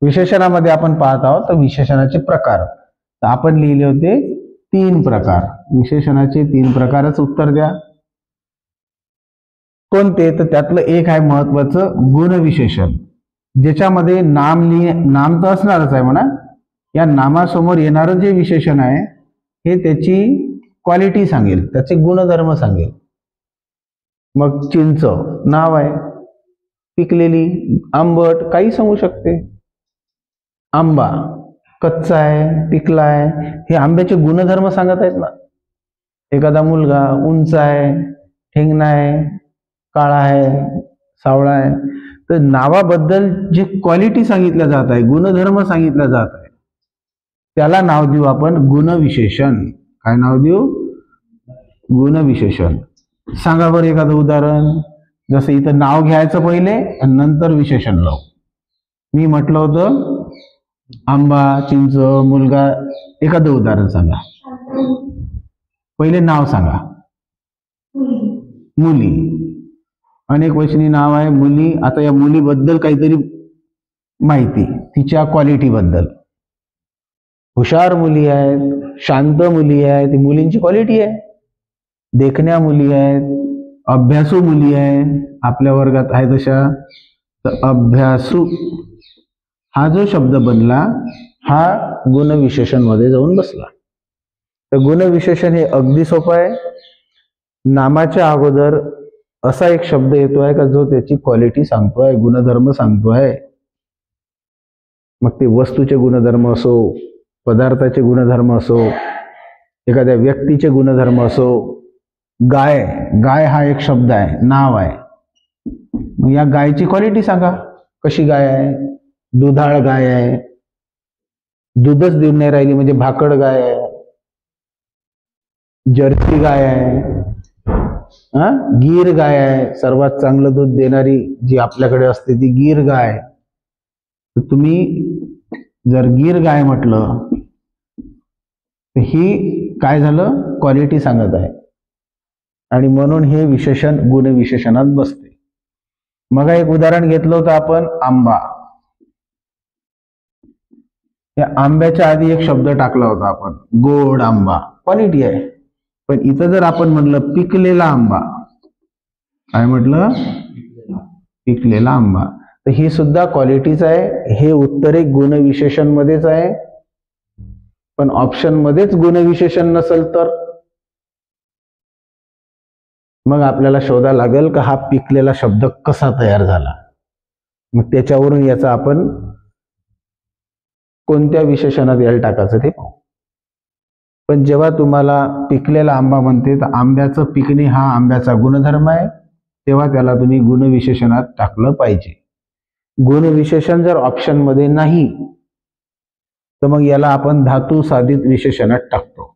विशेषणामध्ये आपण पाहत आहोत तर विशेषणाचे प्रकार, तर आपण लिहिले होते 3 प्रकार. विशेषणाचे 3 प्रकारच उत्तर द्या. कोणते? तर त्यातलं एक आहे महत्वाचं गुणविशेषण, ज्याच्यामध्ये नाम तर असणारच आहे म्हणा. या नामासमोर येणारं जे विशेषण आहे हे त्याची क्वालिटी सांगेल, त्याचे गुणधर्म सांगेल. मग चिंच नाव आहे, पिकलेली, आंबट काही सांगू शकते. आंबा कच्चा आहे, पिकला आहे, हे आंब्याचे गुणधर्म सांगत आहेत ना. एखादा मुलगा उंच आहे, ठेंगणा आहे, काळा आहे, सावळा आहे, तर नावाबद्दल जे क्वालिटी सांगितल्या जात आहे, गुणधर्म सांगितल्या जात आहे, त्याला नाव देऊ आपण गुणविशेषण. काय नाव देऊ? गुणविशेषण. सांगा बरं एखादं उदाहरण. जसं इथं नाव घ्यायचं पहिले आणि नंतर विशेषण लावू. मी म्हटलं होतं आंबा, चिंच, मुलगा. एखादं उदाहरण सांगा. पहिले नाव सांगा. मुली. अनेक वचनी नाव आहे मुली. आता या मुलीबद्दल काहीतरी माहिती, तिच्या क्वालिटी बद्दल. हुशार मुली आहेत, शांत मुली आहेत, ती मुलींची क्वालिटी आहे. देखण्या मुली आहेत, अभ्यासू मुली आहेत, आपल्या वर्गात आहे तशा. तर अभ्यासू हा जो शब्द बनला हा गुणविशेषण मध्ये जाऊन बसला. तर गुणविशेषण हे अगदी सोपं आहे. नामाच्या अगोदर असा एक शब्द येतो आहे का जो त्याची क्वालिटी सांगतोय, गुणधर्म सांगतोय. मग ते वस्तूचे गुणधर्म असो, पदार्थाचे गुणधर्म असो, एखाद्या व्यक्तीचे गुणधर्म असो. गाय, गाय हा एक शब्द आहे, नाव आहे. मग या गायची क्वालिटी सांगा. कशी गाय आहे? दुधाळ गाय आहे, दूधच देऊन नाही राहिली म्हणजे भाकड गाय आहे. जर्सी गाय आहे, गीर गाय आहे, सर्वात चांगलं दूध देणारी जी आपल्याकडे असते ती गीर गाय. तर तुम्ही जर गीर गाय म्हटलं तर ही काय झालं? क्वालिटी सांगत आहे. आणि म्हणून हे विशेषण गुणविशेषणात बसते. मग एक उदाहरण घेतलं होतं आपण, आंबा. या आंब्याच्या आधी एक शब्द टाकला होता आपण, गोड आंबा, क्वालिटी आहे. पण इथं जर आपण म्हटलं पिकलेला आंबा, काय म्हटलं? पिकलेला आंबा, तर ही सुद्धा क्वालिटीच आहे. हे उत्तर एक गुणविशेषण मध्येच आहे. पण ऑप्शन मध्येच गुणविशेषण नसेल तर मग आपल्याला शोधा लागेल का हा पिकलेला शब्द कसा तयार झाला. मग त्याच्यावरून याचा आपण कोणत्या विशेषणात याला टाकायचं ते पाहू. पण जेव्हा तुम्हाला पिकलेला आंबा म्हणते तर आंब्याचं पिकणे हा आंब्याचा गुणधर्म आहे, तेव्हा त्याला तुम्ही गुणविशेषणात टाकलं पाहिजे. गुणविशेषण जर ऑप्शन मध्ये नाही तर मग याला आपण धातू साधित विशेषणात टाकतो.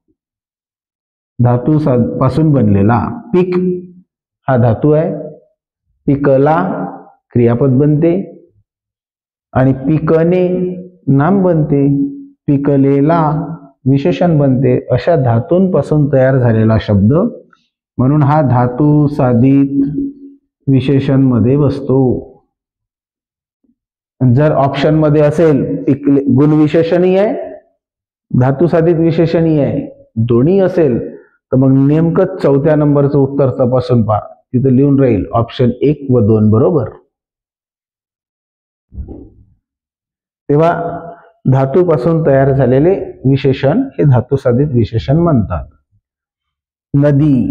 धातू पासून बनलेला. पीक हा धातू आहे, पिकला क्रियापद बनते आणि पिकणे नाम बनते, पिकलेला विशेषण बनते. अशा धातूंपासून तयार झालेला शब्द, म्हणून हा धातू साधित विशेषण मध्ये बसतो. जर ऑप्शन मध्ये असेल गुणविशेषणही आहे, धातू साधित विशेषणही आहे, दोन्ही असेल तर मग नेमकं 4थ्या नंबरचं उत्तर तपासून पहा. तिथं लिहून राहील ऑप्शन 1 व 2 बरोबर. तेव्हा धातूपासून तयार झालेले विशेषण हे धातू साधित विशेषण म्हणतात. नदी.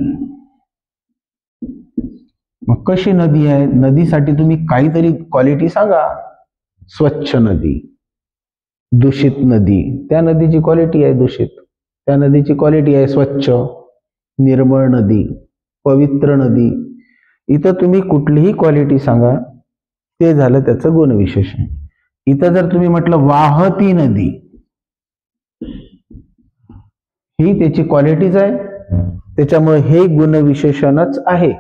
मग कशी नदी आहे? नदीसाठी तुम्ही काहीतरी क्वालिटी सांगा. स्वच्छ नदी, दूषित नदी, त्या नदीची क्वालिटी आहे दूषित, त्या नदीची क्वालिटी आहे स्वच्छ, निर्मळ नदी, पवित्र नदी. इथं तुम्ही कुठलीही क्वालिटी सांगा, ते झालं त्याचं गुणविशेषण. इथं जर तुम्ही म्हटलं वाहती नदी, ही त्याची क्वालिटीच आहे, त्याच्यामुळे हे गुणविशेषणच आहे.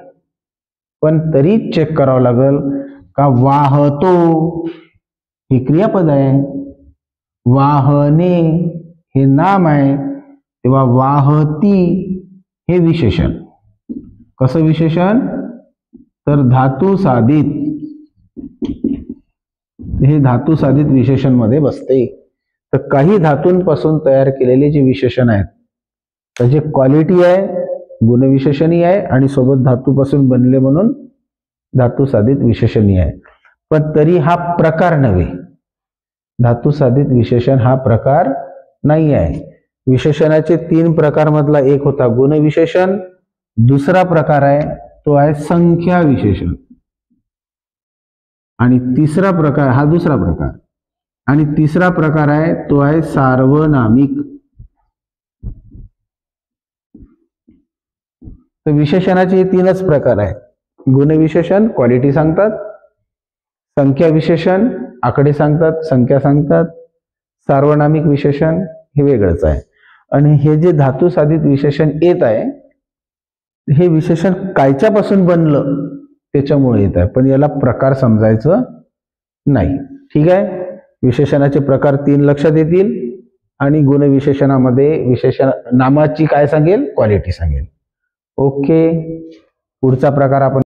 पण तरी चेक करावं लागेल का वाहतो हे क्रियापद आहे, वाहने हे नाम आहे, तेव्हा वाहती हे विशेषण. कसं विशेषण? तर धातू साधित हे धातू साधित विशेषण मध्ये बसते. तर काही धातूंपासून तयार केलेले जे विशेषण आहेत त्याची क्वालिटी आहे, गुणविशेषणही आहे आणि सोबत धातूपासून बनले म्हणून धातू साधित विशेषणही आहे. पण तरी हा प्रकार नव्हे. धातू साधित विशेषण हा प्रकार नाही आहे. विशेषणाचे 3 प्रकार मधला एक होता गुणविशेषण, दुसरा प्रकार आहे तो आहे संख्या विशेषण आणि तिसरा प्रकार हा दुसरा प्रकार आणि तिसरा प्रकार आहे तो आहे सार्वनामिक. तर विशेषणाचे हे 3च प्रकार आहेत. गुणविशेषण क्वालिटी सांगतात, संख्या विशेषण आकडे सांगतात, संख्या सांगतात, सार्वनामिक विशेषण हे वेगळंच आहे. आणि हे जे धातू साधित विशेषण येत आहे हे विशेषण कायच्यापासून बनलं त्याच्यामुळे येत आहे, पण याला प्रकार समजायचं नाही. ठीक आहे. विशेषणाचे प्रकार 3 लक्षात येतील आणि गुणविशेषणामध्ये विशेषण नामाची काय सांगेल, क्वालिटी सांगेल. ओके. पुढचा प्रकार आपण